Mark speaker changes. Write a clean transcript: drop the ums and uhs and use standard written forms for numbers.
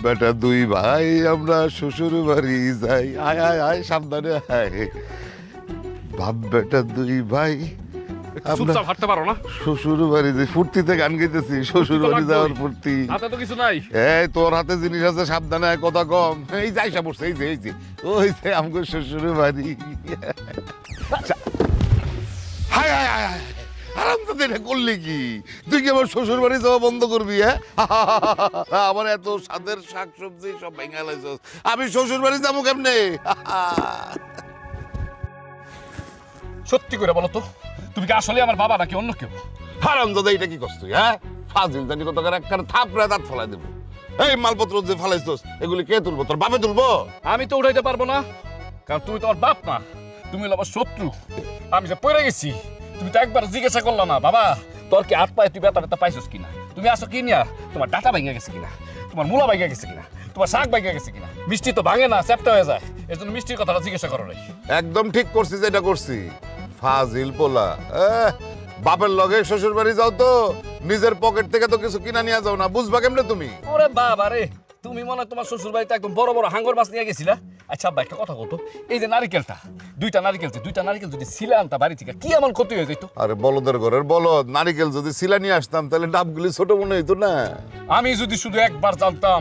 Speaker 1: বেটা দুই ভাই আমরা শ্বশুর বাড়ি যাই, আয় আয় আয় সাবধানে আয়। বাপ বেটা দুই ভাই আমরা
Speaker 2: চুপচাপ হাঁটতে পারো না?
Speaker 1: শ্বশুর বাড়ি যাই, ফুর্তিতে গান গাইতেছি, শ্বশুর বাড়ি যাওয়ার ফুর্তি।
Speaker 2: হাতে তো কিছু নাই।
Speaker 1: এই তোর হাতে জিনিস আছে, সাবধানে আয়, কথা কম। এই যাই সা পড়ছে, এই যে ওই যে আমাকে শ্বশুর বাড়ি। হায় হায় হায় হায়, আরাম তো এটা করলি কি? তুই কি আমার শ্বশুর বাড়ি যাওয়া বন্ধ করবি? হ্যাঁ, আমার এত স্বাদের শাকসবজি সব ভেঙে লাইছস, আমি শ্বশুর বাড়ি যাবো কেমনে?
Speaker 2: সত্যি করে বলো তো, তুমি কি আসলে আমার বাবা নাকি অন্য কেউ?
Speaker 1: হারাম দাদা, এটা কি করছ তুই? হ্যাঁ, ফাজিল জানি কত করে একখানে থাপড়ে দাঁত ফেলাই দেবো। এই মালপত্র যে ফেলাইছস এগুলি কে তুলবো? তোর বাপে তুলবো?
Speaker 2: আমি তো উঠাইতে পারবো না, কারণ তুমি তো আমার বাপ না, তুমি হলো আমার শত্রু। আমি যে পড়ে গেছি, তুমি তো একবার জিজ্ঞাসা করলা না, বাবা তোর কি হাত পায়ে তুই ব্যথা ব্যথা পাইছস কিনা? তুমি আসো কি নিয়া? তোমার ডাটা ভেঙে গেছে কিনা? তোমার মূলা ভেঙে গেছে কিনা? তোমার শাক ভেঙে গেছে কিনা? মিষ্টি তো ভাঙে না, চ্যাপ্টা হয়ে যায়, এর জন্য মিষ্টির কথাটা জিজ্ঞাসা করো নাই।
Speaker 1: একদম ঠিক করছি যেটা করছি। ফাজিল পোলা, বাপের লগে শ্বশুর বাড়ি যাও তো নিজের পকেট থেকে তো কিছু কিনা নিয়ে যাও না, বুঝবা কেমনে তুমি?
Speaker 2: ওরে বাবা রে, তুমি মনে হয় তোমার শ্বশুর বাড়িতে একদম বড় বড় হাঙ্গর মাছ নিয়ে গেছিলা। আচ্ছা আব্বা, একটা কথা বলতো, এই যে নারিকেলটা, দুইটা নারিকেল যদি ছিলে আনতা বাড়ি থেকে, কি এমন ক্ষতি হয়ে যেত?
Speaker 1: আরে বলদের ঘরের বলদ, নারিকেল যদি সিলা নিয়ে আসতাম তাহলে ডাবগুলি ছোট মনে হইতো না।
Speaker 2: আমি যদি শুধু একবার জানতাম